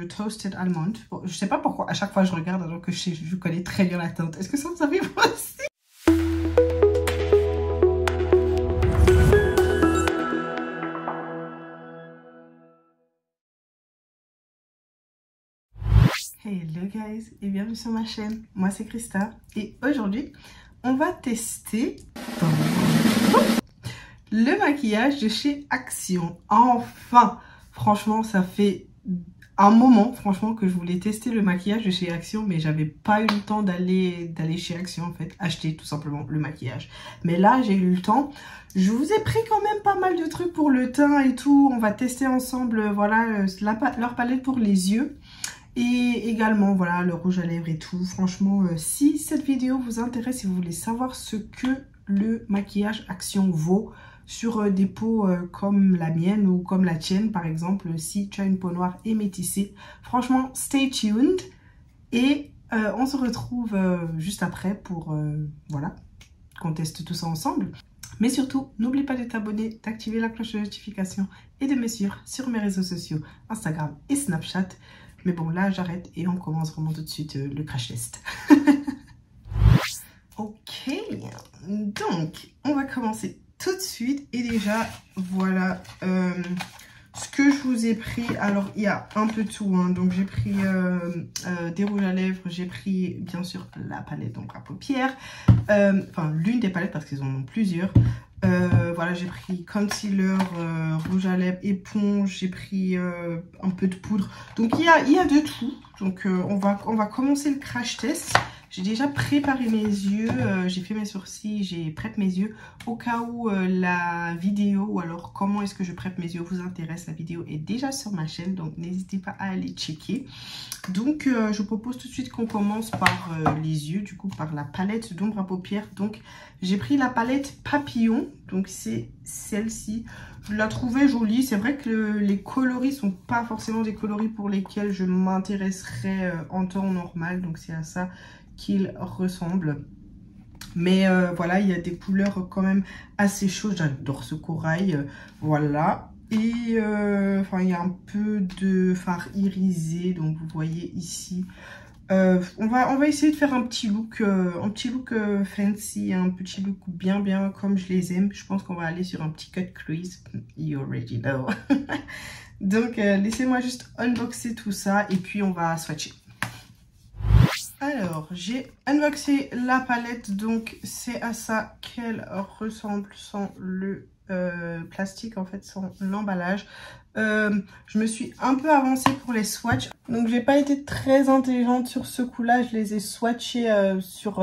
de Toasted Almond. Bon, je sais pas pourquoi, à chaque fois je regarde alors que je connais très bien la teinte. Est-ce que ça vous arrive aussi? Hello guys et bienvenue sur ma chaîne. Moi c'est Christa et aujourd'hui on va tester le maquillage de chez Action. Enfin, franchement ça fait un moment franchement que je voulais tester le maquillage de chez Action, mais j'avais pas eu le temps d'aller chez Action en fait, acheter tout simplement le maquillage. Mais là j'ai eu le temps. Je vous ai pris quand même pas mal de trucs pour le teint et tout. On va tester ensemble voilà leur palette pour les yeux. Et également, voilà, le rouge à lèvres et tout. Franchement, si cette vidéo vous intéresse, si vous voulez savoir ce que le maquillage Action vaut sur des peaux comme la mienne ou comme la tienne, par exemple, si tu as une peau noire et métissée, franchement, stay tuned. Et on se retrouve juste après pour, voilà, qu'on teste tout ça ensemble. Mais surtout, n'oublie pas de t'abonner, d'activer la cloche de notification et de me suivre sur mes réseaux sociaux, Instagram et Snapchat. Mais bon, là, j'arrête et on commence vraiment tout de suite le crash test. Ok, donc, on va commencer tout de suite. Et déjà, voilà ce que je vous ai pris. Alors, il y a un peu tout. Hein. Donc, j'ai pris des rouges à lèvres. J'ai pris, bien sûr, la palette donc à paupières. Enfin, l'une des palettes parce qu'ils en ont plusieurs. Voilà, j'ai pris concealer, rouge à lèvres, éponge, j'ai pris un peu de poudre. Donc il y a de tout. Donc on va commencer le crash test. J'ai déjà préparé mes yeux, j'ai fait mes sourcils, j'ai prête mes yeux. Au cas où la vidéo ou alors comment est-ce que je prête mes yeux vous intéresse, la vidéo est déjà sur ma chaîne. Donc n'hésitez pas à aller checker. Donc je propose tout de suite qu'on commence par les yeux, du coup par la palette d'ombre à paupières. Donc j'ai pris la palette Papillon, donc c'est celle-ci. Je la trouvais jolie, c'est vrai que les coloris sont pas forcément des coloris pour lesquels je m'intéresserais en temps normal. Donc c'est à ça qu'il ressemble. Mais voilà, il y a des couleurs quand même assez chaudes. J'adore ce corail, voilà. Et enfin, il y a un peu de fard irisé, donc vous voyez ici. On va essayer de faire un petit look fancy, un petit look bien comme je les aime. Je pense qu'on va aller sur un petit cut crease. You already know. Donc laissez-moi juste unboxer tout ça et puis on va swatcher. Alors, j'ai unboxé la palette, donc c'est à ça qu'elle ressemble sans le plastique, en fait, sans l'emballage. Je me suis un peu avancée pour les swatchs, donc j'ai pas été très intelligente sur ce coup-là. Je les ai swatchés sur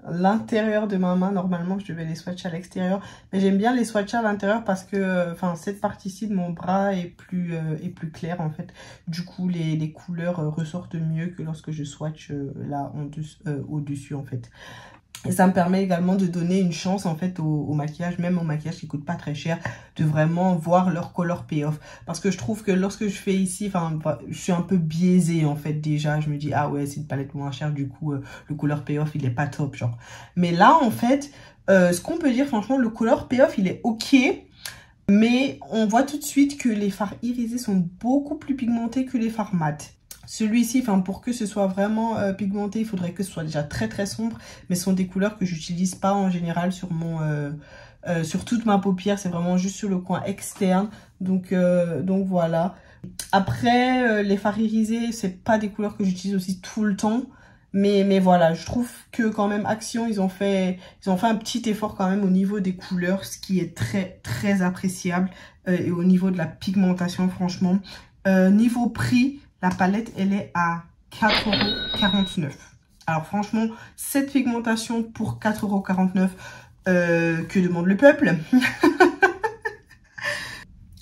l'intérieur de ma main. Normalement, je devais les swatcher à l'extérieur, mais j'aime bien les swatcher à l'intérieur parce que cette partie-ci de mon bras est plus claire en fait. Du coup, les couleurs ressortent mieux que lorsque je swatch là au-dessus en fait. Et ça me permet également de donner une chance en fait au maquillage, même au maquillage qui coûte pas très cher, de vraiment voir leur color payoff. Parce que je trouve que lorsque je fais ici, je suis un peu biaisée en fait déjà. Je me dis, ah ouais, c'est une palette moins chère, du coup, le color payoff, il est pas top, genre. Mais là, en fait, ce qu'on peut dire, franchement, le color payoff, il est ok. Mais on voit tout de suite que les fards irisés sont beaucoup plus pigmentés que les fards mat. Celui-ci, pour que ce soit vraiment pigmenté, il faudrait que ce soit déjà très sombre. Mais ce sont des couleurs que j'utilise pas en général sur sur toute ma paupière. C'est vraiment juste sur le coin externe. Donc voilà. Après, les fards irisés, c'est pas des couleurs que j'utilise aussi tout le temps. Mais voilà, je trouve que quand même Action, ils ont fait un petit effort quand même au niveau des couleurs, ce qui est très appréciable. Et au niveau de la pigmentation, franchement. Niveau prix, la palette, elle est à 4,49 €. Alors franchement, cette pigmentation pour 4,49 €, que demande le peuple?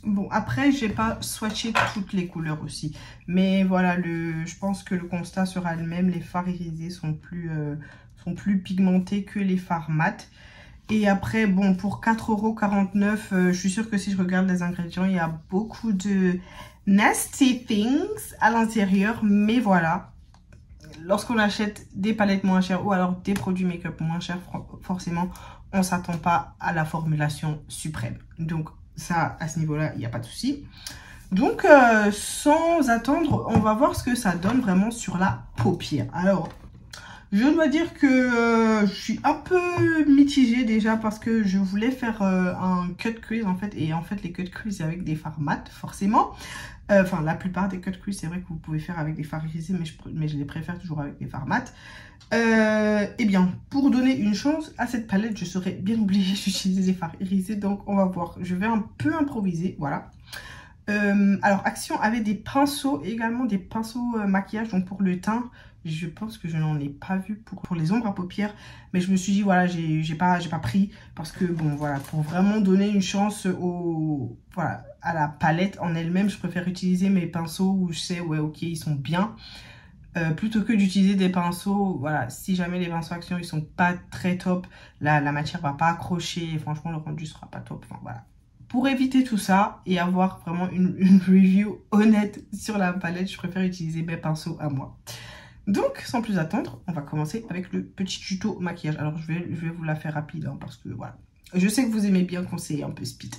Bon, après, j'ai pas swatché toutes les couleurs aussi. Mais voilà, je pense que le constat sera le même. Les fards irisés sont plus pigmentés que les fards mat. Et après, bon, pour 4,49 €, je suis sûre que si je regarde les ingrédients, il y a beaucoup de nasty things à l'intérieur. Mais voilà, lorsqu'on achète des palettes moins chères ou alors des produits make-up moins chers, forcément, on ne s'attend pas à la formulation suprême. Donc ça, à ce niveau-là, il n'y a pas de souci. Donc, sans attendre, on va voir ce que ça donne vraiment sur la paupière. Alors, je dois dire que je suis un peu mitigée déjà parce que je voulais faire un cut crease en fait. Et en fait, les cut crease avec des fards mat, forcément. Enfin, la plupart des cut crease, c'est vrai que vous pouvez faire avec des fards irisés, mais je les préfère toujours avec des fards mat. Eh bien, pour donner une chance à cette palette, je serais bien obligée d'utiliser des fards irisés. Donc, on va voir. Je vais un peu improviser, voilà. Alors, Action avait des pinceaux, également des pinceaux maquillage, donc pour le teint. Je pense que je n'en ai pas vu pour les ombres à paupières. Mais je me suis dit, voilà, j'ai pas pris. Parce que, bon, voilà, pour vraiment donner une chance voilà, à la palette en elle-même, je préfère utiliser mes pinceaux où je sais, ouais, ok, ils sont bien. Plutôt que d'utiliser des pinceaux, voilà, si jamais les pinceaux Action, ils sont pas très top, la matière va pas accrocher. Et franchement, le rendu sera pas top. Enfin, voilà. Pour éviter tout ça et avoir vraiment une review honnête sur la palette, je préfère utiliser mes pinceaux à moi. Donc, sans plus attendre, on va commencer avec le petit tuto maquillage. Alors, je vais vous la faire rapide, hein, parce que voilà. Je sais que vous aimez bien quand c'est un peu speed.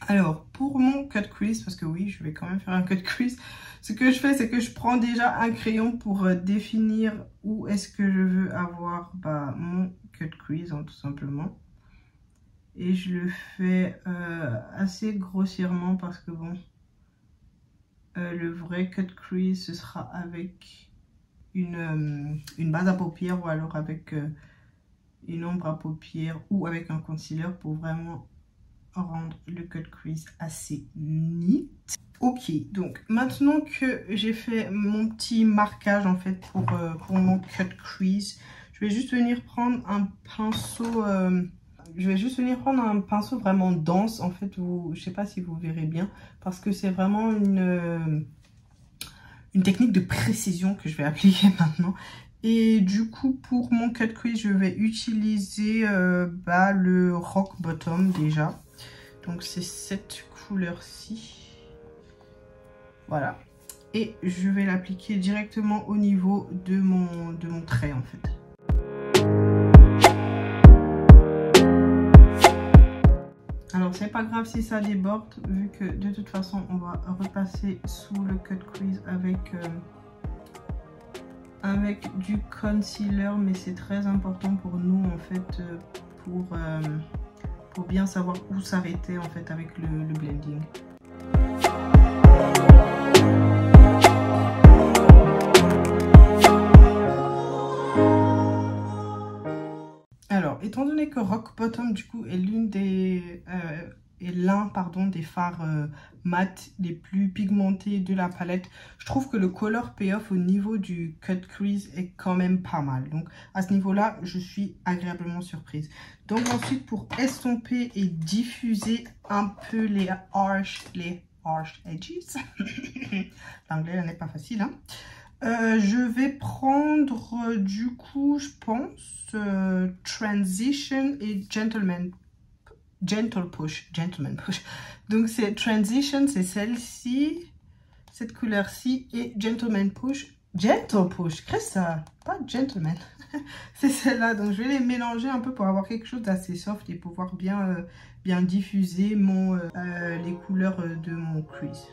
Alors, pour mon cut crease, parce que oui, je vais quand même faire un cut crease, ce que je fais, c'est que je prends déjà un crayon pour définir où est-ce que je veux avoir mon cut crease, hein, tout simplement. Et je le fais assez grossièrement parce que bon, le vrai cut crease, ce sera avec une base à paupières ou alors avec une ombre à paupières ou avec un concealer pour vraiment rendre le cut crease assez neat. Ok, donc maintenant que j'ai fait mon petit marquage en fait pour mon cut crease, je vais juste venir prendre un pinceau... je vais juste venir prendre un pinceau vraiment dense, en fait, je sais pas si vous verrez bien, parce que c'est vraiment une technique de précision que je vais appliquer maintenant. Et du coup, pour mon cut crease, je vais utiliser le Rock Bottom déjà. Donc c'est cette couleur-ci. Voilà. Et je vais l'appliquer directement au niveau de mon trait, en fait. Alors, c'est pas grave si ça déborde, vu que de toute façon, on va repasser sous le cut crease avec du concealer. Mais c'est très important pour nous, en fait, pour bien savoir où s'arrêter, en fait, avec le blending. Alors, étant donné que Rock Bottom, du coup, est l'un des fards mat les plus pigmentés de la palette, je trouve que le color payoff au niveau du cut crease est quand même pas mal. Donc, à ce niveau-là, je suis agréablement surprise. Donc, ensuite, pour estomper et diffuser un peu les harsh edges, l'anglais, là, n'est pas facile, hein. Je vais prendre du coup, je pense, Transition et Gentleman Push. Donc c'est Transition, c'est celle-ci, cette couleur-ci, et Gentleman Push. Gentle Push, qu'est-ce que ça? Pas Gentleman. C'est celle-là, donc je vais les mélanger un peu pour avoir quelque chose d'assez soft et pouvoir bien diffuser les couleurs de mon crease.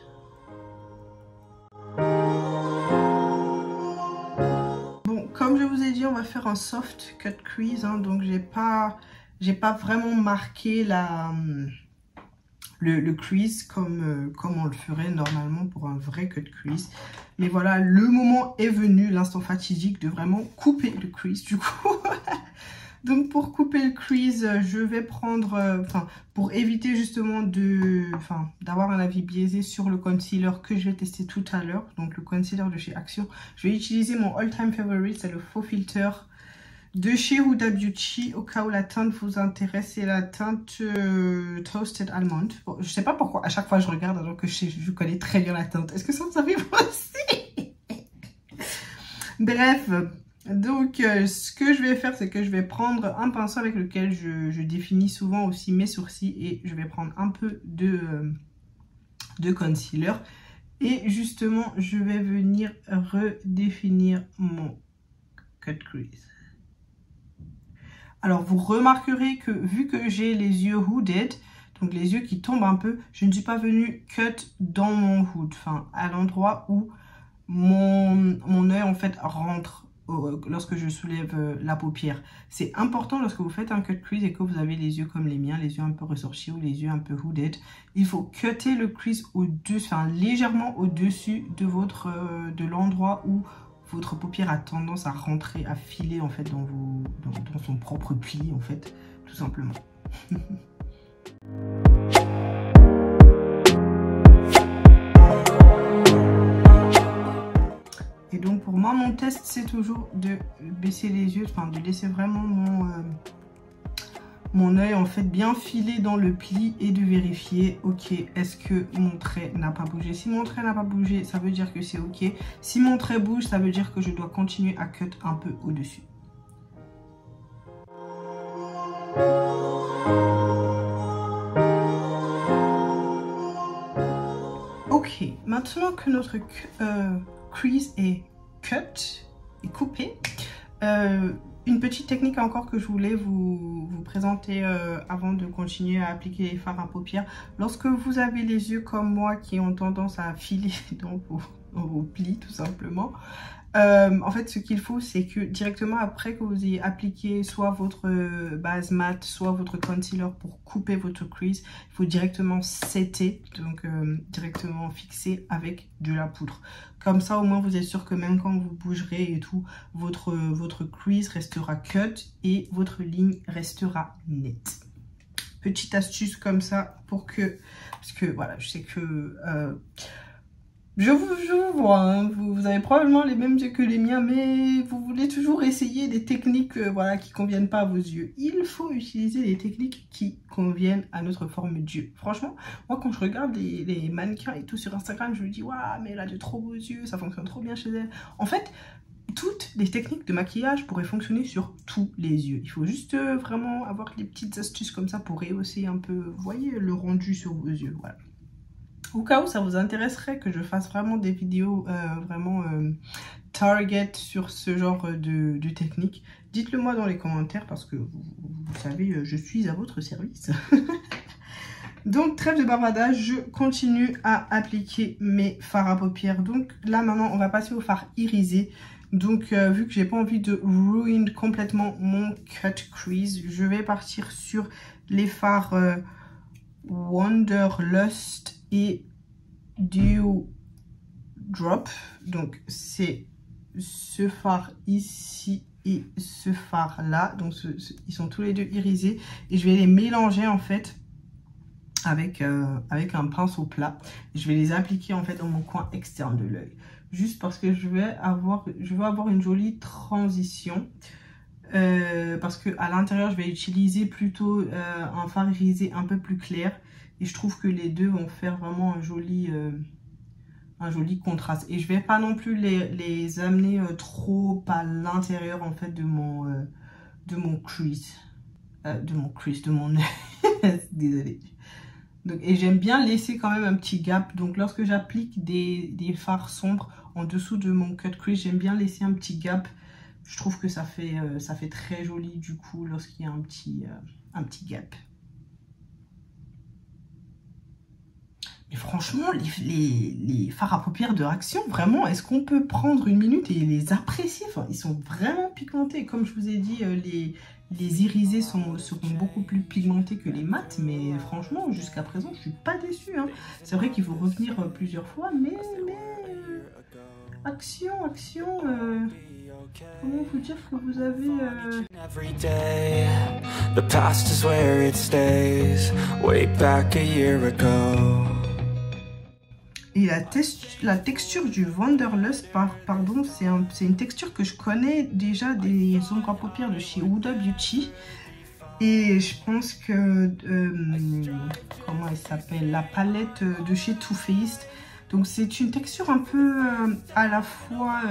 Comme je vous ai dit, on va faire un soft cut crease, hein, donc j'ai pas vraiment marqué le crease comme on le ferait normalement pour un vrai cut crease. Mais voilà, le moment est venu, l'instant fatidique de vraiment couper le crease du coup. Donc pour couper le crease, je vais prendre, pour éviter justement d'avoir un avis biaisé sur le concealer que je vais tester tout à l'heure, donc le concealer de chez Action, je vais utiliser mon all time favorite, c'est le Faux Filter de chez Huda Beauty. Au cas où la teinte vous intéresse, c'est la teinte Toasted Almond. Bon, je sais pas pourquoi à chaque fois je regarde alors que je connais très bien la teinte. Est-ce que ça vous arrive aussi? Bref. Donc, ce que je vais faire, c'est que je vais prendre un pinceau avec lequel je définis souvent aussi mes sourcils et je vais prendre un peu de concealer. Et justement, je vais venir redéfinir mon cut crease. Alors, vous remarquerez que vu que j'ai les yeux hooded, donc les yeux qui tombent un peu. Je ne suis pas venue cut dans mon hood, enfin à l'endroit où mon œil en fait rentre lorsque je soulève la paupière. C'est important lorsque vous faites un cut crease et que vous avez les yeux comme les miens, les yeux un peu ressortis ou les yeux un peu hooded. Il faut cutter le crease au-dessus, enfin légèrement au-dessus de l'endroit où votre paupière a tendance à rentrer, à filer en fait dans son propre pli en fait, tout simplement. Et donc pour moi, mon test, c'est toujours de baisser les yeux, enfin de laisser vraiment mon œil en fait bien filé dans le pli et de vérifier, ok, est-ce que mon trait n'a pas bougé. Si mon trait n'a pas bougé, ça veut dire que c'est ok. Si mon trait bouge, ça veut dire que je dois continuer à cut un peu au-dessus. Ok, maintenant que notre crease est cut et coupé, une petite technique encore que je voulais vous présenter avant de continuer à appliquer les fards à paupières. Lorsque vous avez les yeux comme moi qui ont tendance à filer dans vos plis tout simplement, en fait ce qu'il faut c'est que directement après que vous ayez appliqué soit votre base mat, soit votre concealer pour couper votre crease, il faut directement setter, donc directement fixer avec de la poudre. Comme ça au moins vous êtes sûr que même quand vous bougerez et tout, votre crease restera cut et votre ligne restera nette. Petite astuce comme ça pour que, parce que voilà, je sais que je vous vois, hein, vous avez probablement les mêmes yeux que les miens, mais vous voulez toujours essayer des techniques voilà, qui ne conviennent pas à vos yeux. Il faut utiliser des techniques qui conviennent à notre forme d'yeux. Franchement, moi quand je regarde les mannequins et tout sur Instagram, je me dis, waouh, mais elle a de trop beaux yeux, ça fonctionne trop bien chez elle. En fait, toutes les techniques de maquillage pourraient fonctionner sur tous les yeux. Il faut juste vraiment avoir des petites astuces comme ça pour rehausser un peu, vous voyez, le rendu sur vos yeux, voilà. Au cas où ça vous intéresserait que je fasse vraiment des vidéos target sur ce genre de technique, dites-le moi dans les commentaires parce que vous savez, je suis à votre service. Donc trêve de bavardage, je continue à appliquer mes fards à paupières. Donc là maintenant on va passer au fard irisé. Donc vu que j'ai pas envie de ruin complètement mon cut crease, je vais partir sur les fards Wanderlust et Dew Drop. Donc c'est ce fard ici et ce fard là, donc ils sont tous les deux irisés et je vais les mélanger en fait avec un pinceau plat. Je vais les appliquer en fait dans mon coin externe de l'œil, juste parce que je veux avoir une jolie transition. Parce que à l'intérieur je vais utiliser plutôt un fard irisé un peu plus clair et je trouve que les deux vont faire vraiment un joli contraste. Et je vais pas non plus les amener trop à l'intérieur en fait de mon crease, de mon désolée. Donc, et j'aime bien laisser quand même un petit gap. Donc lorsque j'applique des fards sombres en dessous de mon cut crease, j'aime bien laisser un petit gap. Je trouve que ça fait très joli du coup lorsqu'il y a un petit gap. Mais franchement, les fards à paupières de Action, vraiment, est-ce qu'on peut prendre une minute et les apprécier? Enfin, ils sont vraiment pigmentés. Comme je vous ai dit, les irisés seront beaucoup plus pigmentés que les mats. Mais franchement, jusqu'à présent, je ne suis pas déçue. Hein. C'est vrai qu'il faut revenir plusieurs fois, mais Action, comment vous dire que vous avez... Et la texture du Wanderlust, pardon, c'est une texture que je connais déjà des ombres à paupières de chez Huda Beauty. Et je pense que, comment elle s'appelle, la palette de chez Too Faced. Donc c'est une texture un peu à la fois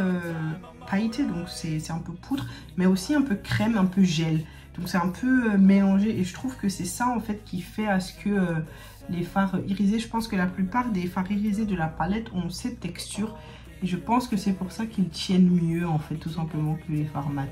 pailletée, donc c'est un peu poudre, mais aussi un peu crème, un peu gel. Donc c'est un peu mélangé et je trouve que c'est ça en fait qui fait à ce que les fards irisés, je pense que la plupart des fards irisés de la palette ont cette texture. Et je pense que c'est pour ça qu'ils tiennent mieux en fait tout simplement que les fards mat.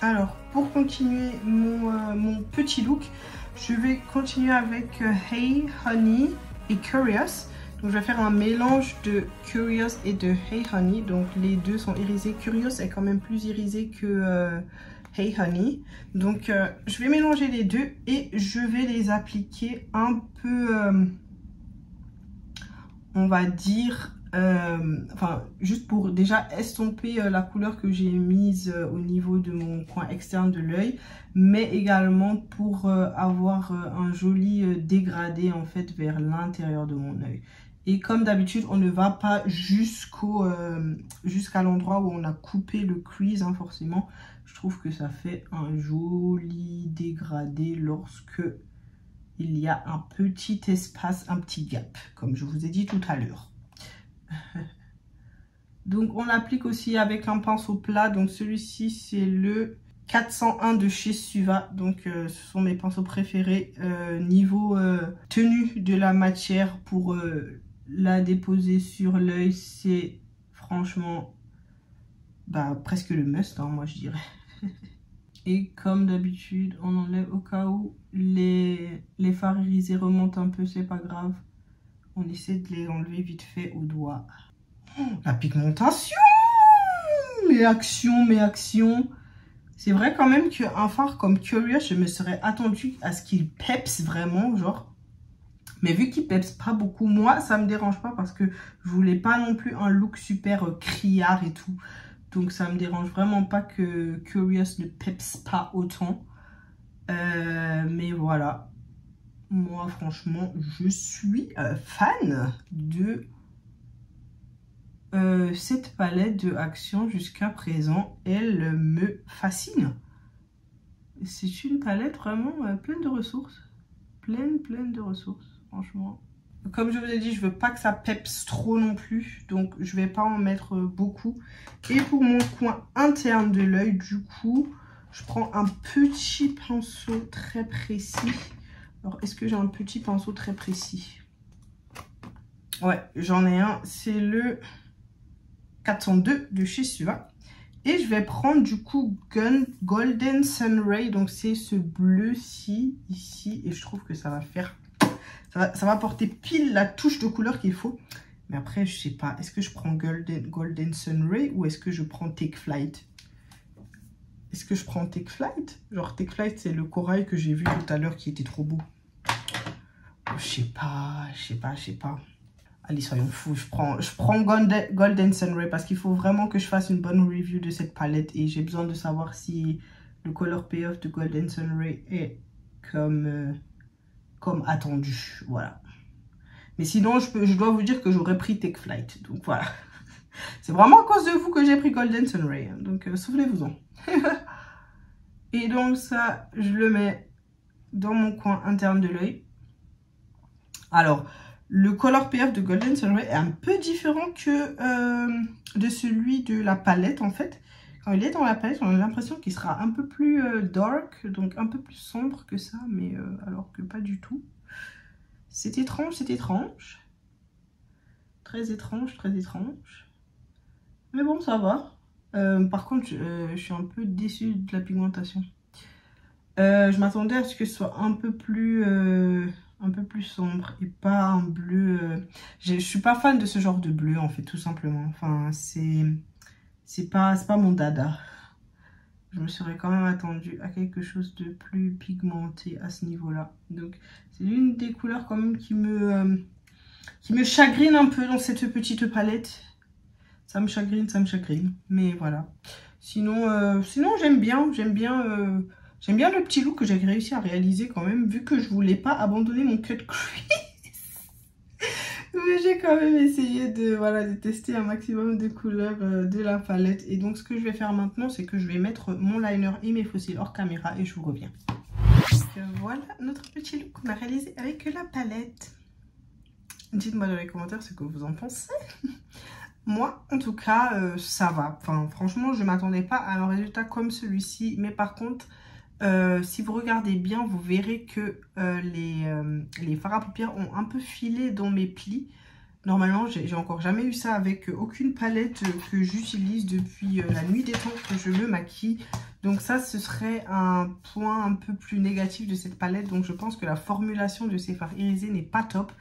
Alors, pour continuer mon petit look, je vais continuer avec Hey Honey et Curious. Donc je vais faire un mélange de Curious et de Hey Honey. Donc les deux sont irisés. Curious est quand même plus irisé que Hey Honey. Donc je vais mélanger les deux et je vais les appliquer un peu, on va dire, enfin juste pour déjà estomper la couleur que j'ai mise au niveau de mon coin externe de l'œil, mais également pour avoir un joli dégradé en fait vers l'intérieur de mon œil. Et comme d'habitude, on ne va pas jusqu'à l'endroit où on a coupé le crease, hein, forcément. Je trouve que ça fait un joli dégradé lorsque il y a un petit espace, un petit gap, comme je vous ai dit tout à l'heure. Donc on l'applique aussi avec un pinceau plat. Donc celui-ci c'est le 401 de chez Suva. Donc ce sont mes pinceaux préférés. Niveau tenue de la matière pour la déposer sur l'œil, c'est franchement presque le must, hein, moi je dirais. Et comme d'habitude, on enlève au cas où les fards irisés remontent un peu, c'est pas grave. On essaie de les enlever vite fait au doigt. Oh, la pigmentation! Mes actions. C'est vrai quand même qu'un fard comme Curious, je me serais attendue à ce qu'il peps vraiment, genre. Mais vu qu'il peps pas beaucoup, moi, ça me dérange pas parce que je voulais pas non plus un look super criard et tout. Donc ça me dérange vraiment pas que Curious ne peps pas autant. Mais voilà. Moi, franchement, je suis fan de cette palette de Action jusqu'à présent. Elle me fascine. C'est une palette vraiment pleine de ressources. Pleine de ressources, franchement. Comme je vous ai dit, je veux pas que ça peps trop non plus. Donc, je vais pas en mettre beaucoup. Et pour mon coin interne de l'œil, du coup, je prends un petit pinceau très précis. Alors, est-ce que j'ai un petit pinceau très précis? Ouais, j'en ai un. C'est le 402 de chez Suva. Et je vais prendre du coup Golden Sunray. Donc, c'est ce bleu-ci, ici. Et je trouve que ça va faire... Ça va porter pile la touche de couleur qu'il faut. Mais après, je sais pas. Est-ce que je prends Golden Sunray ou est-ce que je prends Take Flight? Est-ce que je prends Take Flight? Genre, Take Flight, c'est le corail que j'ai vu tout à l'heure qui était trop beau. Oh, je sais pas. Allez, soyons fous. Je prends Golden Sunray parce qu'il faut vraiment que je fasse une bonne review de cette palette. Et j'ai besoin de savoir si le color payoff de Golden Sunray est comme attendu, voilà. Mais sinon, je dois vous dire que j'aurais pris Take Flight. Donc voilà. C'est vraiment à cause de vous que j'ai pris Golden Sunray. Hein. Donc souvenez-vous-en. Et donc ça, je le mets dans mon coin interne de l'œil. Alors, le color payoff de Golden Sunray est un peu différent que de celui de la palette en fait. Quand il est dans la palette, on a l'impression qu'il sera un peu plus dark, donc un peu plus sombre que ça, mais alors que pas du tout. C'est étrange, c'est étrange. Très étrange, très étrange. Mais bon, ça va. Par contre, je suis un peu déçue de la pigmentation. Je m'attendais à ce que ce soit un peu plus sombre et pas un bleu. Je suis pas fan de ce genre de bleu, en fait, tout simplement. Enfin, c'est pas mon dada. Je me serais quand même attendue à quelque chose de plus pigmenté à ce niveau-là. Donc, c'est l'une des couleurs quand même qui me chagrine un peu dans cette petite palette. Ça me chagrine. Mais voilà. Sinon j'aime bien le petit look que j'ai réussi à réaliser quand même, vu que je voulais pas abandonner mon cut crease. Mais j'ai quand même essayé de tester un maximum de couleurs de la palette. Et donc ce que je vais faire maintenant, c'est que je vais mettre mon liner et mes fossiles hors caméra et je vous reviens. Donc voilà notre petit look qu'on a réalisé avec la palette. Dites-moi dans les commentaires ce que vous en pensez. Moi, en tout cas, ça va. Enfin, franchement, je ne m'attendais pas à un résultat comme celui-ci. Mais par contre, si vous regardez bien, vous verrez que les fards à paupières ont un peu filé dans mes plis. Normalement, j'ai encore jamais eu ça avec aucune palette que j'utilise depuis la nuit des temps que je me maquille. Donc ça, ce serait un point un peu plus négatif de cette palette. Donc je pense que la formulation de ces fards irisés n'est pas top.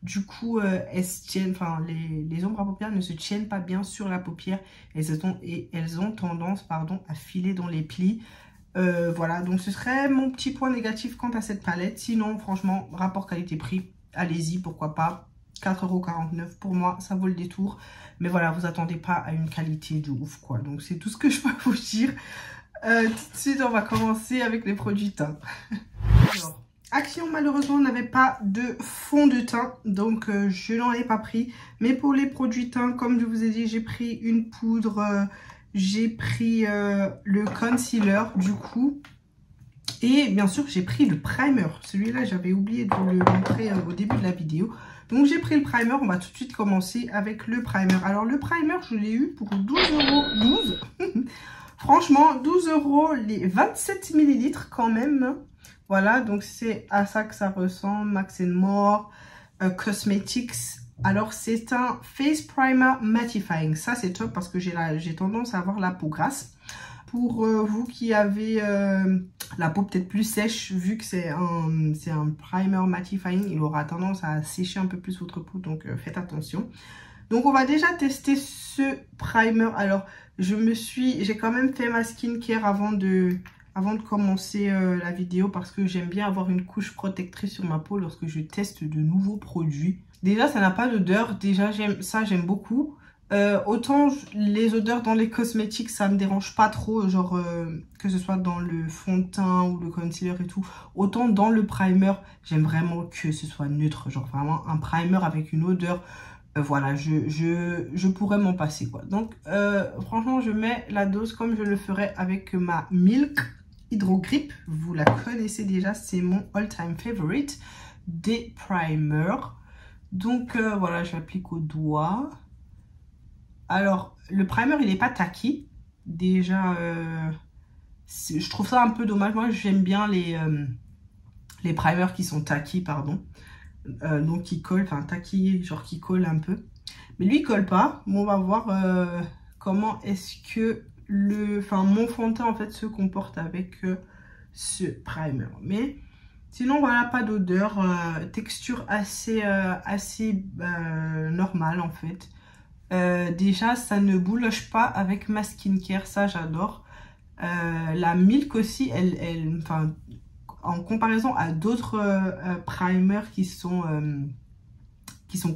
Du coup, elles se tiennent, enfin, les ombres à paupières ne se tiennent pas bien sur la paupière. Et elles ont tendance, pardon, à filer dans les plis. Voilà, donc ce serait mon petit point négatif quant à cette palette. Sinon, franchement, rapport qualité-prix, allez-y, pourquoi pas. 4,49 € pour moi, ça vaut le détour. Mais voilà, vous attendez pas à une qualité de ouf, quoi. Donc, c'est tout ce que je peux vous dire. Tout de suite, on va commencer avec les produits teint. Alors, Action, malheureusement, n'avait pas de fond de teint. Donc, je n'en ai pas pris. Mais pour les produits teint, comme je vous ai dit, j'ai pris une poudre... j'ai pris le concealer, du coup. Et bien sûr, j'ai pris le primer. Celui-là, j'avais oublié de vous le montrer au début de la vidéo. Donc, j'ai pris le primer. On va tout de suite commencer avec le primer. Alors, le primer, je l'ai eu pour 12,12 €. Franchement, 12 € les 27 ml quand même. Voilà, donc c'est à ça que ça ressemble. Max & More, Cosmetics. Alors, c'est un Face Primer Mattifying. Ça, c'est top parce que j'ai tendance à avoir la peau grasse. Pour vous qui avez la peau peut-être plus sèche, vu que c'est un primer mattifying, il aura tendance à sécher un peu plus votre peau, donc faites attention. Donc, on va déjà tester ce primer. Alors, j'ai quand même fait ma skincare avant de commencer la vidéo parce que j'aime bien avoir une couche protectrice sur ma peau lorsque je teste de nouveaux produits. Déjà, ça n'a pas d'odeur. Déjà, j'aime beaucoup. Autant les odeurs dans les cosmétiques, ça me dérange pas trop, genre que ce soit dans le fond de teint ou le concealer et tout. Autant dans le primer, j'aime vraiment que ce soit neutre, genre vraiment un primer avec une odeur. Voilà, je pourrais m'en passer, quoi. Donc, franchement, je mets la dose comme je le ferais avec ma Milk Hydro Grip. Vous la connaissez déjà, c'est mon all-time favorite des primers. Donc, voilà, je l'applique au doigt. Alors, le primer, il n'est pas tacky. Déjà, je trouve ça un peu dommage. Moi, j'aime bien les primers qui sont tacky, pardon. Donc, qui collent, enfin, tacky, genre qui collent un peu. Mais lui, il colle pas. Bon, on va voir comment est-ce que mon fond de teint, en fait, se comporte avec ce primer. Mais... sinon, voilà, pas d'odeur, texture assez normale en fait. Déjà, ça ne bouloche pas avec ma skincare, ça j'adore. La Milk aussi, en comparaison à d'autres primers qui sont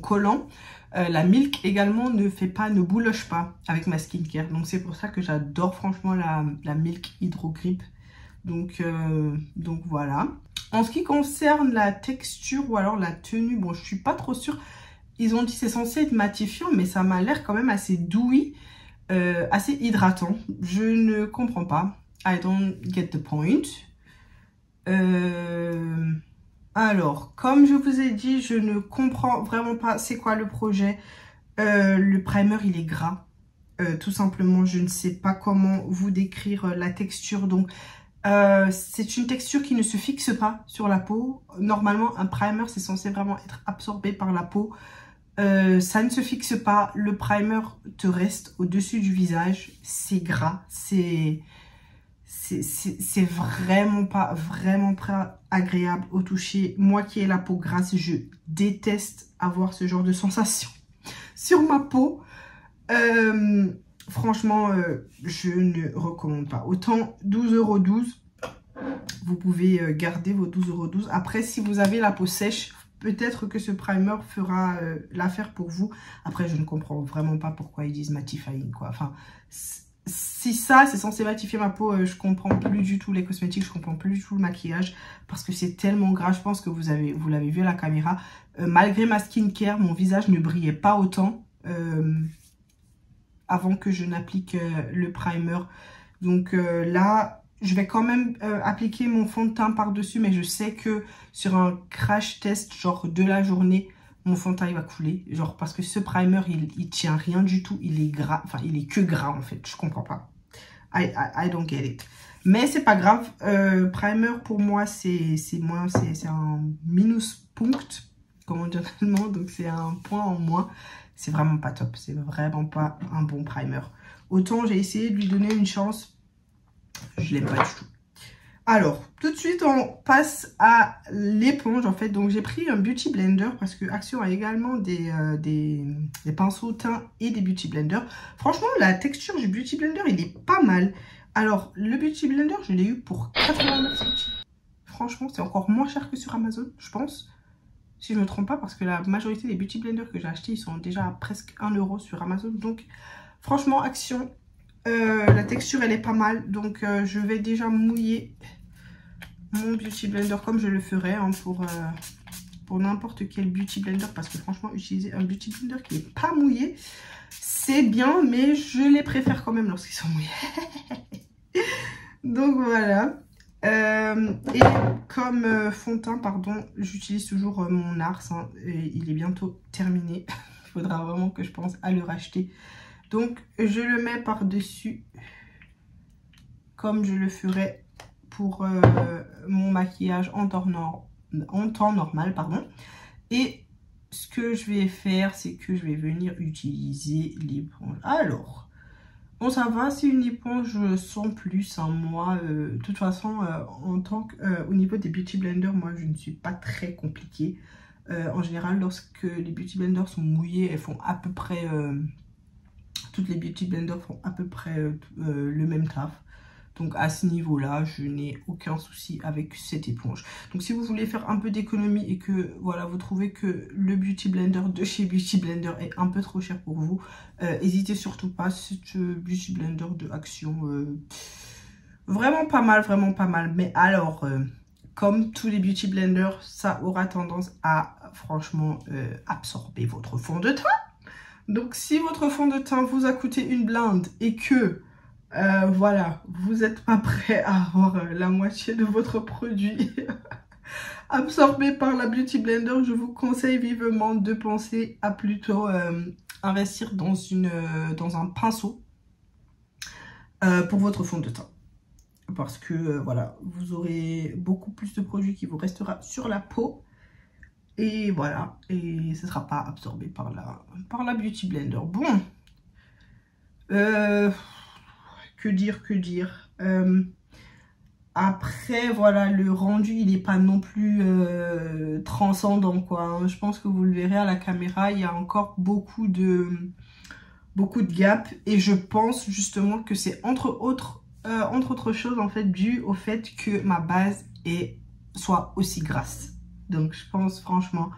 collants, la Milk également ne bouloche pas avec ma skincare. Donc c'est pour ça que j'adore franchement la Milk Hydro Grip. Donc voilà. En ce qui concerne la texture ou alors la tenue, bon, je suis pas trop sûre. Ils ont dit que c'est censé être matifiant, mais ça m'a l'air quand même assez douillet, assez hydratant. Je ne comprends pas. I don't get the point. Alors, comme je vous ai dit, je ne comprends vraiment pas c'est quoi le projet. Le primer, il est gras. Tout simplement, je ne sais pas comment vous décrire la texture. Donc, c'est une texture qui ne se fixe pas sur la peau. Normalement, un primer, c'est censé vraiment être absorbé par la peau. Ça ne se fixe pas. Le primer te reste au-dessus du visage. C'est gras. C'est vraiment pas agréable au toucher. Moi qui ai la peau grasse, je déteste avoir ce genre de sensation sur ma peau. Franchement, je ne recommande pas. Autant 12,12 €, vous pouvez garder vos 12,12 €. Après, si vous avez la peau sèche, peut-être que ce primer fera l'affaire pour vous. Après, je ne comprends vraiment pas pourquoi ils disent mattifying, quoi. Enfin, si ça, c'est censé matifier ma peau, je comprends plus du tout les cosmétiques, je comprends plus du tout le maquillage. Parce que c'est tellement gras, je pense que vous l'avez vu à la caméra. Malgré ma skincare, mon visage ne brillait pas autant. Avant que je n'applique le primer. Donc là, je vais quand même appliquer mon fond de teint par-dessus, mais je sais que sur un crash test, genre de la journée, mon fond de teint il va couler. Genre parce que ce primer, il tient rien du tout, il est gras, enfin il est que gras en fait, je comprends pas. I don't get it. Mais c'est pas grave. Primer pour moi c'est moins, c'est un minuspunkt, comme on dit en allemand, donc c'est un point en moins. C'est vraiment pas top, c'est vraiment pas un bon primer. Autant j'ai essayé de lui donner une chance, je l'aime pas du tout. Alors, tout de suite, on passe à l'éponge, en fait. Donc, j'ai pris un Beauty Blender parce que Action a également des pinceaux teint et des Beauty Blender. Franchement, la texture du Beauty Blender, il est pas mal. Alors, le Beauty Blender, je l'ai eu pour 89 centimes. Franchement, c'est encore moins cher que sur Amazon, je pense. Si je ne me trompe pas, parce que la majorité des Beauty Blenders que j'ai achetés, ils sont déjà à presque 1 € sur Amazon. Donc, franchement, Action... la texture elle est pas mal, donc je vais déjà mouiller mon Beauty Blender comme je le ferais hein, pour n'importe quel Beauty Blender, parce que franchement utiliser un Beauty Blender qui n'est pas mouillé c'est bien, mais je les préfère quand même lorsqu'ils sont mouillés. Donc voilà. Et comme fond de teint, pardon, j'utilise toujours mon Nars hein, et il est bientôt terminé. Il faudra vraiment que je pense à le racheter. Donc, je le mets par-dessus, comme je le ferais pour mon maquillage en temps normal, pardon. Et ce que je vais faire, c'est que je vais venir utiliser l'éponge. Alors, bon, ça va, c'est une éponge sans plus. Hein, moi, de toute façon, au niveau des Beauty Blenders, moi, je ne suis pas très compliquée. En général, lorsque les Beauty Blenders sont mouillés, elles font à peu près... toutes les Beauty Blenders font à peu près le même taf. Donc à ce niveau-là, je n'ai aucun souci avec cette éponge. Donc si vous voulez faire un peu d'économie et que voilà, vous trouvez que le Beauty Blender de chez Beauty Blender est un peu trop cher pour vous, n'hésitez surtout pas. C'est Beauty Blender de Action. Vraiment pas mal, vraiment pas mal. Mais alors, comme tous les Beauty Blenders, ça aura tendance à franchement absorber votre fond de teint. Donc, si votre fond de teint vous a coûté une blinde et que, voilà, vous n'êtes pas prêt à avoir la moitié de votre produit absorbé par la Beauty Blender, je vous conseille vivement de penser à plutôt investir dans un pinceau pour votre fond de teint. Parce que, voilà, vous aurez beaucoup plus de produits qui vous restera sur la peau. Et voilà, et ce ne sera pas absorbé par la Beauty Blender. Bon, que dire. Après, voilà, le rendu, il n'est pas non plus transcendant, quoi. Hein. Je pense que vous le verrez à la caméra, il y a encore beaucoup de gaps. Et je pense justement que c'est entre autres choses, en fait, dû au fait que ma base soit aussi grasse. Donc je pense franchement,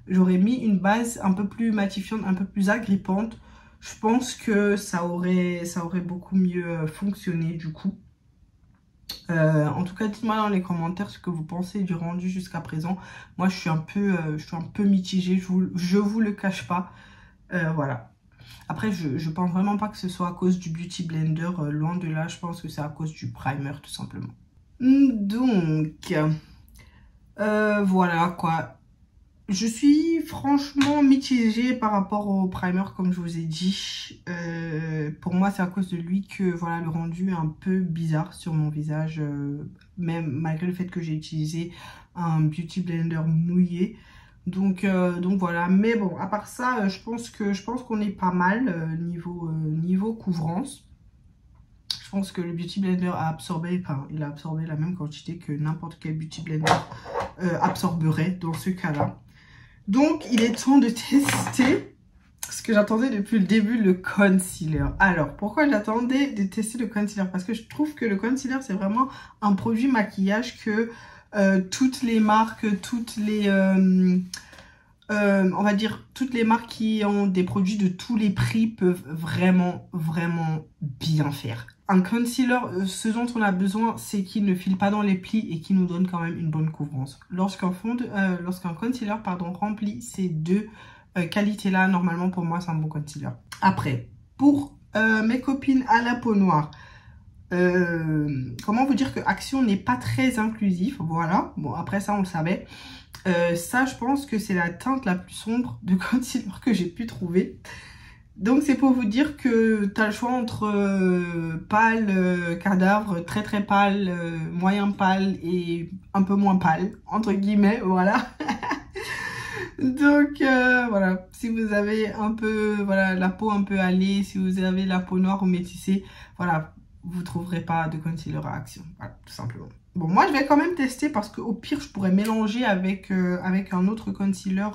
j'aurais mis une base un peu plus matifiante, un peu plus agrippante. Je pense que ça aurait beaucoup mieux fonctionné du coup. En tout cas, dites-moi dans les commentaires ce que vous pensez du rendu jusqu'à présent. Moi, je suis un peu mitigée, je vous le cache pas. Voilà. Après, je pense vraiment pas que ce soit à cause du Beauty Blender. Loin de là, je pense que c'est à cause du primer tout simplement. Donc... voilà quoi, je suis franchement mitigée par rapport au primer comme je vous ai dit. Pour moi c'est à cause de lui que voilà, le rendu est un peu bizarre sur mon visage, même malgré le fait que j'ai utilisé un Beauty Blender mouillé. Donc voilà, mais bon, à part ça, je pense qu'on est pas mal niveau couvrance. Je pense que le Beauty Blender a absorbé, il a absorbé la même quantité que n'importe quel Beauty Blender absorberait dans ce cas-là. Donc, il est temps de tester ce que j'attendais depuis le début, le concealer. Alors, pourquoi j'attendais de tester le concealer? Parce que je trouve que le concealer, c'est vraiment un produit maquillage que toutes les marques, on va dire, toutes les marques qui ont des produits de tous les prix peuvent vraiment bien faire. Un concealer, ce dont on a besoin, c'est qu'il ne file pas dans les plis et qu'il nous donne quand même une bonne couvrance. Lorsqu'un concealer remplit ces deux qualités-là, normalement pour moi c'est un bon concealer. Après, pour mes copines à la peau noire, comment vous dire que Action n'est pas très inclusif, voilà. Bon, après ça on le savait. Ça, je pense que c'est la teinte la plus sombre de concealer que j'ai pu trouver. Donc c'est pour vous dire que tu as le choix entre pâle, cadavre, très très pâle, moyen pâle et un peu moins pâle, entre guillemets, voilà. Donc voilà, si vous avez un peu, voilà, la peau un peu hâlée, si vous avez la peau noire ou métissée, voilà, vous trouverez pas de concealer à Action, voilà, tout simplement. Bon, moi je vais quand même tester parce qu'au pire je pourrais mélanger avec, avec un autre concealer,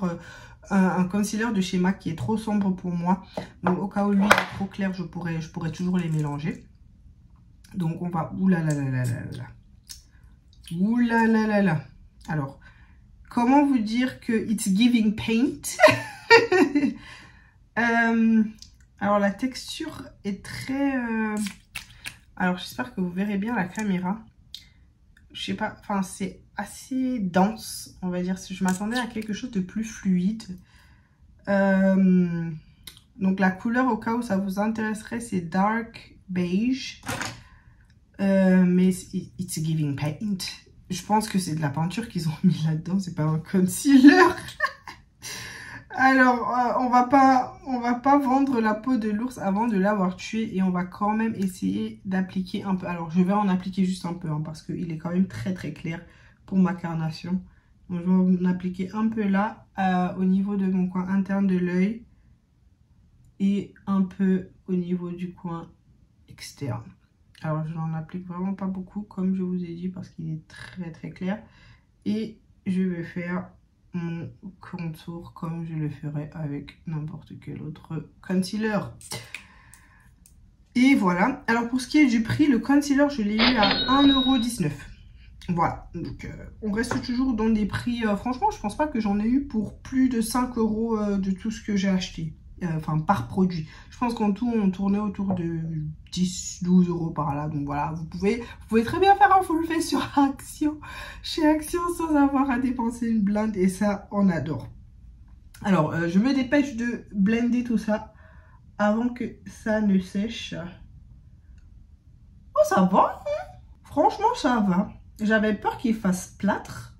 un concealer de chez MAC qui est trop sombre pour moi. Donc au cas où lui est trop clair, je pourrais toujours les mélanger. Donc on va, oulalalala, oulalalala. Alors, comment vous dire que it's giving paint? Alors la texture est très... Alors j'espère que vous verrez bien la caméra. Je sais pas, enfin c'est assez dense, on va dire. Je m'attendais à quelque chose de plus fluide. Donc la couleur, au cas où ça vous intéresserait, c'est dark beige. Mais it's giving paint. Je pense que c'est de la peinture qu'ils ont mis là-dedans, c'est pas un concealer. Alors, on va pas vendre la peau de l'ours avant de l'avoir tué. Et on va quand même essayer d'appliquer un peu. Alors, je vais en appliquer juste un peu, hein, parce qu'il est quand même très très clair pour ma carnation. Donc, je vais en appliquer un peu là, au niveau de mon coin interne de l'œil. Et un peu au niveau du coin externe. Alors, je n'en applique vraiment pas beaucoup, comme je vous ai dit, parce qu'il est très très clair. Et je vais faire mon contour comme je le ferais avec n'importe quel autre concealer. Et voilà. Alors, pour ce qui est du prix, le concealer, je l'ai eu à 1,19 €. Voilà. Donc, on reste toujours dans des prix... franchement, je pense pas que j'en ai eu pour plus de 5 € de tout ce que j'ai acheté. Enfin, par produit. Je pense qu'en tout, on tournait autour de 10-12 € par là. Donc voilà, vous pouvez très bien faire un full face sur Action, chez Action, sans avoir à dépenser une blinde. Et ça, on adore. Alors, je me dépêche de blender tout ça avant que ça ne sèche. Oh, ça va, hein? Franchement, ça va. J'avais peur qu'il fasse plâtre.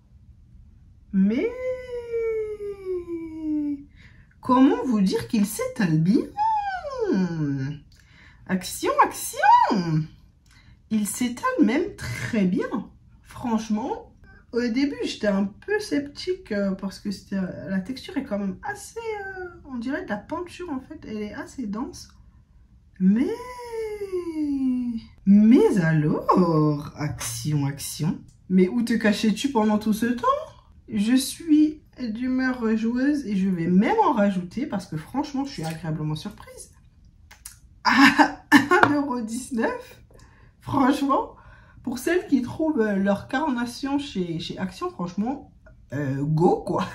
Mais... comment vous dire qu'il s'étale bien? Action, Action! Il s'étale même très bien. Franchement, au début, j'étais un peu sceptique parce que la texture est quand même assez... on dirait de la peinture, en fait. Elle est assez dense. Mais alors, Action, Action. Mais où te cachais-tu pendant tout ce temps? Je suis d'humeur joueuse et je vais même en rajouter parce que franchement, je suis agréablement surprise. À 1,19 €. Franchement, pour celles qui trouvent leur carnation chez Action, franchement, go quoi.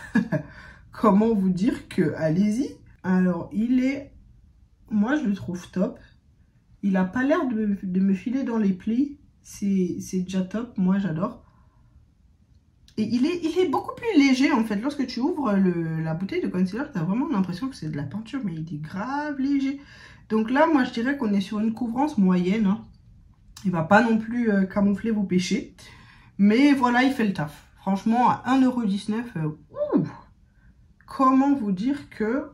Comment vous dire que, allez-y. Alors, il est, moi je le trouve top. Il n'a pas l'air de me filer dans les plis. C'est déjà top, moi j'adore. Et il est beaucoup plus léger en fait. Lorsque tu ouvres la bouteille de concealer, tu as vraiment l'impression que c'est de la peinture, mais il est grave léger. Donc là, moi je dirais qu'on est sur une couvrance moyenne, hein. Il va pas non plus camoufler vos péchés. Mais voilà, il fait le taf. Franchement, à 1,19 €, comment vous dire que...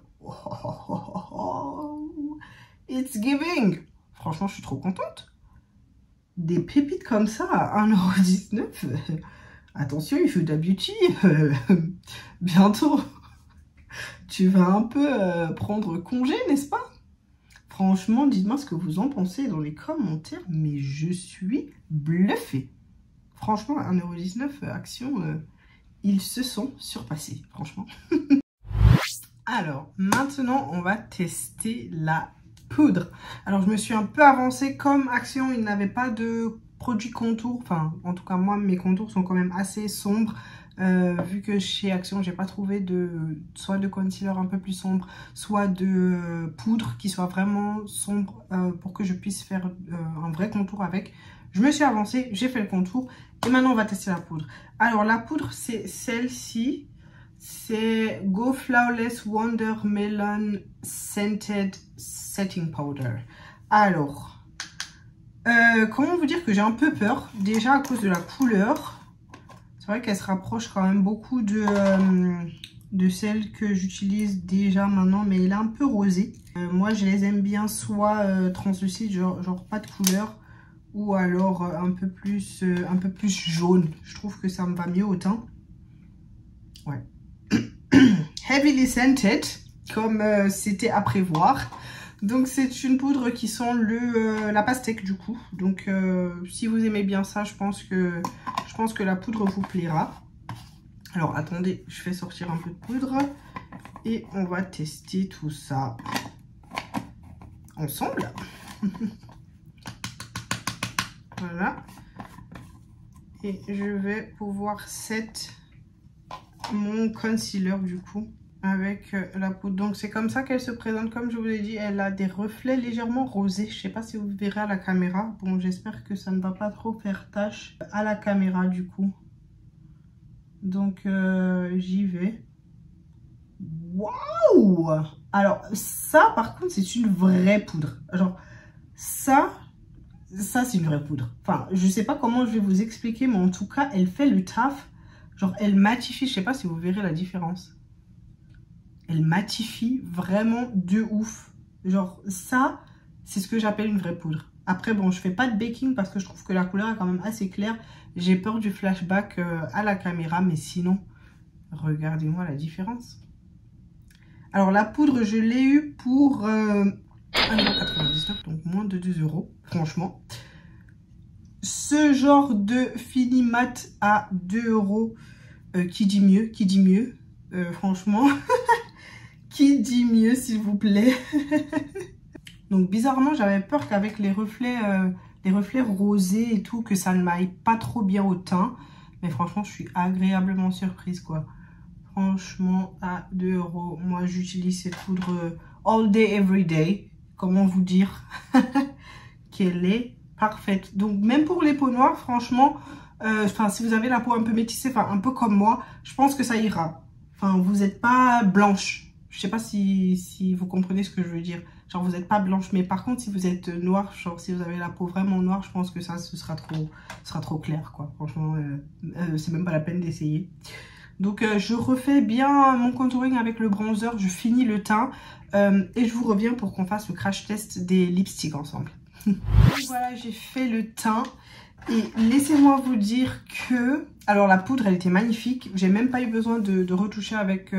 it's giving. Franchement, je suis trop contente. Des pépites comme ça à 1,19 €. Attention, il faut de la beauty. Bientôt, tu vas un peu prendre congé, n'est-ce pas? Franchement, dites-moi ce que vous en pensez dans les commentaires. Mais je suis bluffée. Franchement, 1,19 € Action, ils se sont surpassés, franchement. Alors, maintenant, on va tester la poudre. Alors, je me suis un peu avancée. Comme Action, il n'avait pas de produit contour. Enfin, en tout cas, moi, mes contours sont quand même assez sombres. Vu que chez Action, j'ai pas trouvé soit de concealer un peu plus sombre, soit de poudre qui soit vraiment sombre pour que je puisse faire un vrai contour avec. Je me suis avancée, j'ai fait le contour et maintenant on va tester la poudre. Alors la poudre, c'est celle-ci. C'est Go Flawless Watermelon Scented Setting Powder. Alors, comment vous dire que j'ai un peu peur, déjà à cause de la couleur. C'est vrai qu'elle se rapproche quand même beaucoup de de celle que j'utilise déjà maintenant, mais elle est un peu rosée. Moi, je les aime bien soit translucides, genre pas de couleur, ou alors un peu plus jaune. Je trouve que ça me va mieux au teint. Ouais. Heavily scented, comme c'était à prévoir. Donc c'est une poudre qui sent la pastèque du coup. Donc si vous aimez bien ça, je pense que la poudre vous plaira. Alors attendez, je fais sortir un peu de poudre et on va tester tout ça ensemble. Voilà. Et je vais pouvoir set mon concealer du coup avec la poudre. Donc c'est comme ça qu'elle se présente. Comme je vous l'ai dit, elle a des reflets légèrement rosés. Je sais pas si vous verrez à la caméra. Bon, j'espère que ça ne va pas trop faire tache à la caméra du coup. Donc j'y vais. Waouh! Alors ça par contre c'est une vraie poudre. Genre ça c'est une vraie poudre. Enfin je sais pas comment je vais vous expliquer, mais en tout cas elle fait le taf. Genre elle matifie, je sais pas si vous verrez la différence. Elle matifie vraiment de ouf. Genre ça c'est ce que j'appelle une vraie poudre. Après bon, je fais pas de baking parce que je trouve que la couleur est quand même assez claire. J'ai peur du flashback à la caméra, mais sinon regardez-moi la différence. Alors la poudre je l'ai eu pour 1,99 €, donc moins de 2 €, franchement. Ce genre de fini mat à 2 €, qui dit mieux, franchement. Qui dit mieux s'il vous plaît. Donc bizarrement j'avais peur qu'avec les reflets rosés et tout, que ça ne m'aille pas trop bien au teint. Mais franchement je suis agréablement surprise quoi. Franchement à 2 €, moi j'utilise cette poudre all day every day. Comment vous dire qu'elle est parfaite. Donc même pour les peaux noires franchement, si vous avez la peau un peu métissée, enfin un peu comme moi, je pense que ça ira. Enfin vous n'êtes pas blanche. Je sais pas si vous comprenez ce que je veux dire. Genre vous n'êtes pas blanche, mais par contre si vous êtes noire, genre si vous avez la peau vraiment noire, je pense que ça ce sera trop clair quoi. Franchement c'est même pas la peine d'essayer. Donc je refais bien mon contouring avec le bronzer, je finis le teint et je vous reviens pour qu'on fasse le crash test des lipsticks ensemble. Donc voilà, j'ai fait le teint et laissez-moi vous dire que... Alors la poudre elle était magnifique, j'ai même pas eu besoin de retoucher avec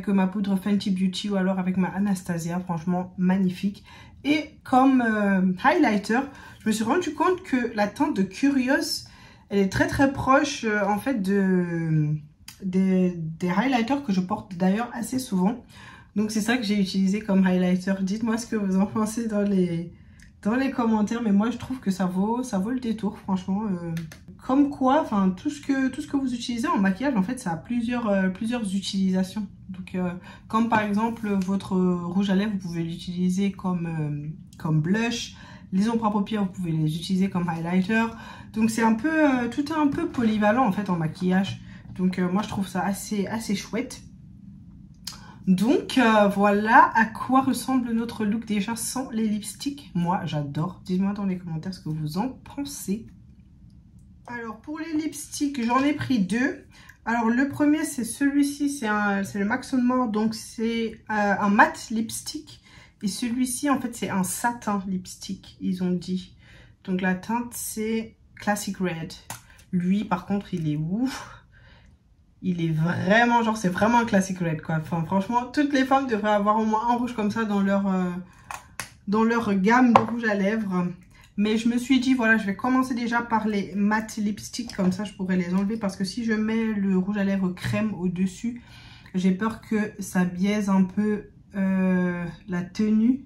ma poudre Fenty Beauty ou alors avec ma Anastasia, franchement magnifique. Et comme highlighter, je me suis rendu compte que la teinte de Curious, elle est très proche en fait des highlighters que je porte d'ailleurs assez souvent. Donc c'est ça que j'ai utilisé comme highlighter. Dites-moi ce que vous en pensez dans les commentaires, mais moi je trouve que ça vaut le détour franchement. Comme quoi, enfin tout ce que vous utilisez en maquillage, en fait ça a plusieurs utilisations. Donc comme par exemple votre rouge à lèvres, vous pouvez l'utiliser comme blush. Les ombres à paupières, vous pouvez les utiliser comme highlighter. Donc c'est un peu tout est un peu polyvalent en fait en maquillage. Donc moi je trouve ça assez chouette. Donc voilà à quoi ressemble notre look déjà sans les lipsticks. Moi j'adore. Dites-moi dans les commentaires ce que vous en pensez. Alors pour les lipsticks, j'en ai pris deux. Alors le premier c'est celui-ci, c'est le Max More, donc c'est un matte lipstick. Et celui-ci en fait c'est un satin lipstick, ils ont dit. Donc la teinte c'est Classic Red. Lui par contre il est ouf. Il est vraiment genre, c'est vraiment un Classic Red quoi. Enfin franchement toutes les femmes devraient avoir au moins un rouge comme ça dans leur gamme de rouge à lèvres. Mais je me suis dit, voilà, je vais commencer déjà par les matte lipsticks. Comme ça, je pourrais les enlever. Parce que si je mets le rouge à lèvres crème au-dessus, j'ai peur que ça biaise un peu la tenue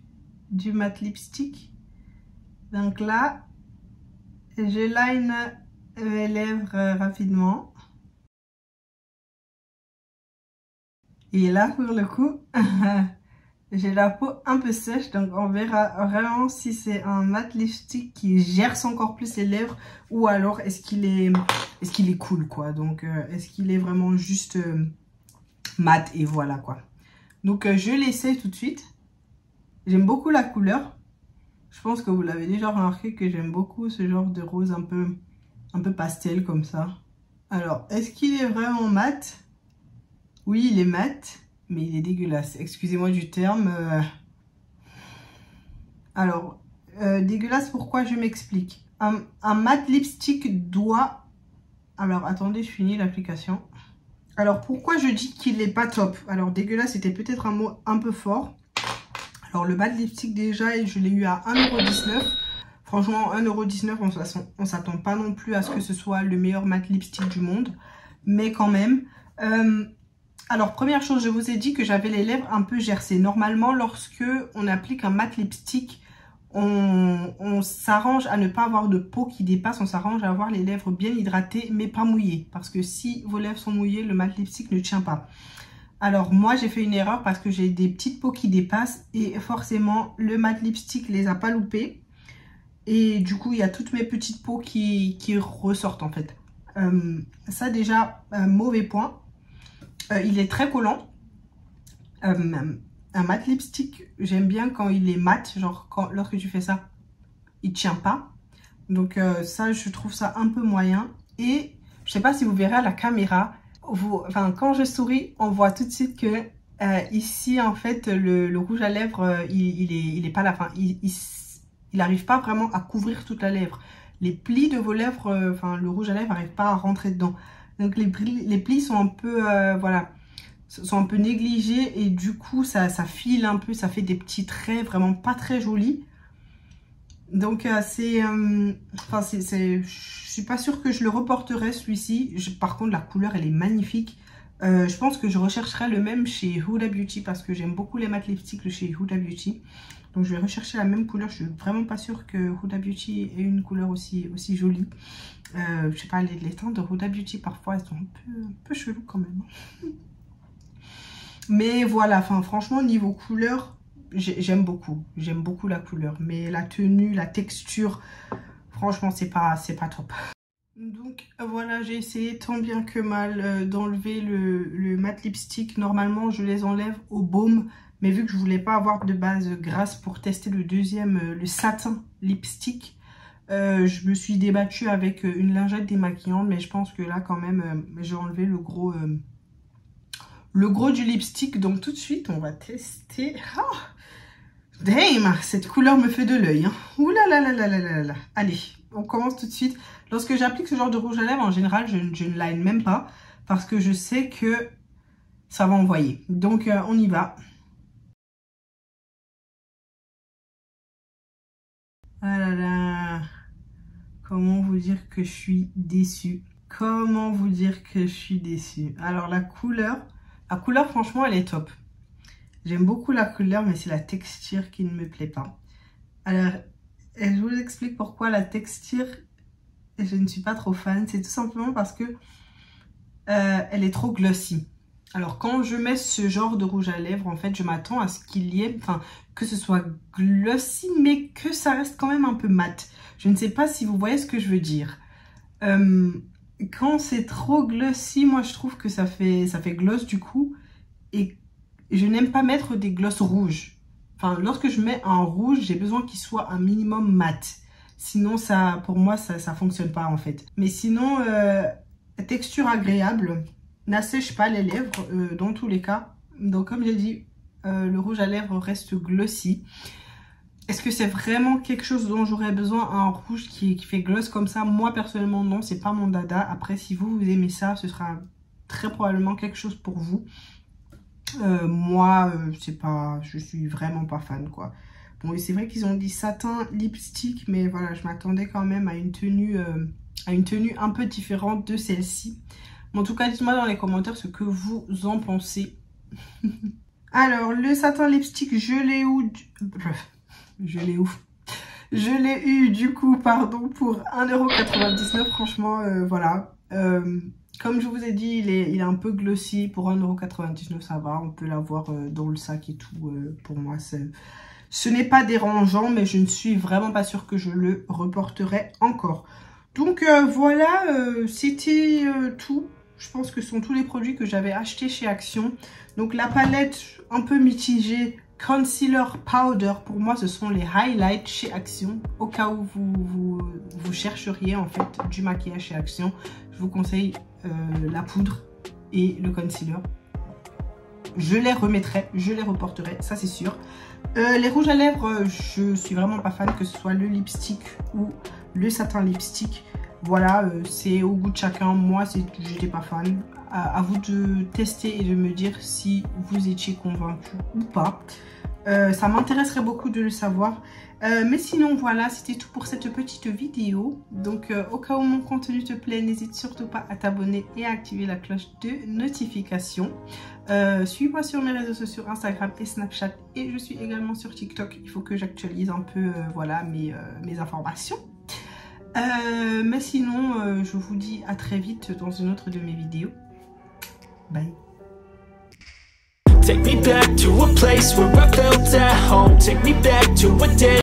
du matte lipstick. Donc là, je line mes lèvres rapidement. Et là, pour le coup... j'ai la peau un peu sèche, donc on verra vraiment si c'est un matte lipstick qui gerce encore plus les lèvres ou alors est-ce qu'il est cool quoi. Donc est-ce qu'il est vraiment juste mat et voilà quoi. Donc je l'essaye tout de suite. J'aime beaucoup la couleur. Je pense que vous l'avez déjà remarqué que j'aime beaucoup ce genre de rose un peu pastel comme ça. Alors est-ce qu'il est vraiment mat? Oui, il est mat, mais il est dégueulasse. Excusez-moi du terme. Alors, dégueulasse, pourquoi? Je m'explique. Un mat lipstick doit... Alors, attendez, je finis l'application. Alors, pourquoi je dis qu'il n'est pas top? Alors, dégueulasse, c'était peut-être un mot un peu fort. Alors, le mat lipstick, déjà, je l'ai eu à 1,19 €. Franchement, 1,19 €, on ne s'attend pas non plus à ce que ce soit le meilleur mat lipstick du monde. Mais quand même. Alors, première chose, je vous ai dit que j'avais les lèvres un peu gercées. Normalement, lorsque on applique un mat lipstick, on s'arrange à ne pas avoir de peau qui dépasse, on s'arrange à avoir les lèvres bien hydratées mais pas mouillées, parce que si vos lèvres sont mouillées, le mat lipstick ne tient pas. Alors moi j'ai fait une erreur parce que j'ai des petites peaux qui dépassent et forcément le mat lipstick les a pas loupées et du coup il y a toutes mes petites peaux qui ressortent en fait. Ça déjà, mauvais point. Il est très collant. Un mat lipstick, j'aime bien quand il est mat, genre lorsque tu fais ça, il tient pas. Donc ça, je trouve ça un peu moyen. Et je sais pas si vous verrez à la caméra, quand je souris, on voit tout de suite que ici, en fait, le rouge à lèvres, il est pas là. Enfin, il n'arrive pas vraiment à couvrir toute la lèvre. Les plis de vos lèvres, le rouge à lèvres n'arrive pas à rentrer dedans. Donc les plis sont un peu, voilà, sont un peu négligés et du coup ça file un peu, ça fait des petits traits vraiment pas très jolis. Donc je suis pas sûre que je le reporterai celui-ci. Par contre la couleur elle est magnifique. Je pense que je rechercherai le même chez Huda Beauty parce que j'aime beaucoup les mat lipsticks de chez Huda Beauty. Donc je vais rechercher la même couleur. Je suis vraiment pas sûre que Huda Beauty ait une couleur aussi jolie. Je sais pas, les teintes de Huda Beauty parfois elles sont un peu cheloues quand même. Mais voilà, franchement niveau couleur, j'aime beaucoup la couleur. Mais la tenue, la texture, franchement c'est pas top. Donc voilà, j'ai essayé tant bien que mal d'enlever le mat lipstick. Normalement je les enlève au baume. Mais vu que je voulais pas avoir de base grasse pour tester le deuxième, le satin lipstick, je me suis débattue avec une lingette démaquillante. Mais je pense que là quand même, j'ai enlevé le gros du lipstick. Donc tout de suite, on va tester. Oh, damn, cette couleur me fait de l'œil. Hein. Ouh là là là là là là là. Allez, on commence tout de suite. Lorsque j'applique ce genre de rouge à lèvres, en général, je ne line même pas. Parce que je sais que ça va envoyer. Donc on y va. Ah là là. Comment vous dire que je suis déçue. Comment vous dire que je suis déçue. Alors la couleur franchement elle est top. J'aime beaucoup la couleur mais c'est la texture qui ne me plaît pas. Alors je vous explique pourquoi la texture je ne suis pas trop fan. C'est tout simplement parce que elle est trop glossy. Alors quand je mets ce genre de rouge à lèvres en fait je m'attends à ce qu'il y ait, que ce soit glossy mais que ça reste quand même un peu mat. Je ne sais pas si vous voyez ce que je veux dire. Quand c'est trop glossy, moi je trouve que ça fait gloss du coup. Et je n'aime pas mettre des glosses rouges. Lorsque je mets un rouge, j'ai besoin qu'il soit un minimum mat. Sinon, pour moi, ça fonctionne pas en fait. Mais sinon, texture agréable, n'assèche pas les lèvres dans tous les cas. Donc comme j'ai dit, le rouge à lèvres reste glossy. Est-ce que c'est vraiment quelque chose dont j'aurais besoin, un rouge qui fait gloss comme ça? Moi personnellement non, c'est pas mon dada. Après si vous aimez ça, ce sera très probablement quelque chose pour vous. Moi je suis vraiment pas fan quoi. Bon, c'est vrai qu'ils ont dit satin lipstick, mais voilà, je m'attendais quand même à une tenue un peu différente de celle-ci. En tout cas, dites-moi dans les commentaires ce que vous en pensez. Alors, le satin lipstick, je l'ai eu du coup, pardon, pour 1,99 €. Franchement, voilà. Comme je vous ai dit, il est un peu glossy. Pour 1,99 €, ça va. On peut l'avoir dans le sac et tout. Pour moi, ce n'est pas dérangeant, mais je ne suis vraiment pas sûre que je le reporterai encore. Donc voilà, c'était tout. Je pense que ce sont tous les produits que j'avais achetés chez Action. Donc la palette un peu mitigée, concealer, powder, pour moi ce sont les highlights chez Action. Au cas où vous chercheriez en fait du maquillage chez Action, je vous conseille la poudre et le concealer. je les remettrai, je les reporterai, ça c'est sûr. Les rouges à lèvres, je suis vraiment pas fan, que ce soit le lipstick ou le satin lipstick. Voilà, c'est au goût de chacun. Moi, j'étais pas fan. À vous de tester et de me dire si vous étiez convaincu ou pas. Ça m'intéresserait beaucoup de le savoir. Mais sinon, voilà, c'était tout pour cette petite vidéo. Donc, au cas où mon contenu te plaît, n'hésite surtout pas à t'abonner et à activer la cloche de notification. Suis-moi sur mes réseaux sociaux, Instagram et Snapchat. Et je suis également sur TikTok. Il faut que j'actualise un peu voilà, mes informations. Mais sinon, je vous dis à très vite dans une autre de mes vidéos. Bye. Take me back to a place where I felt at home. Take me back to a day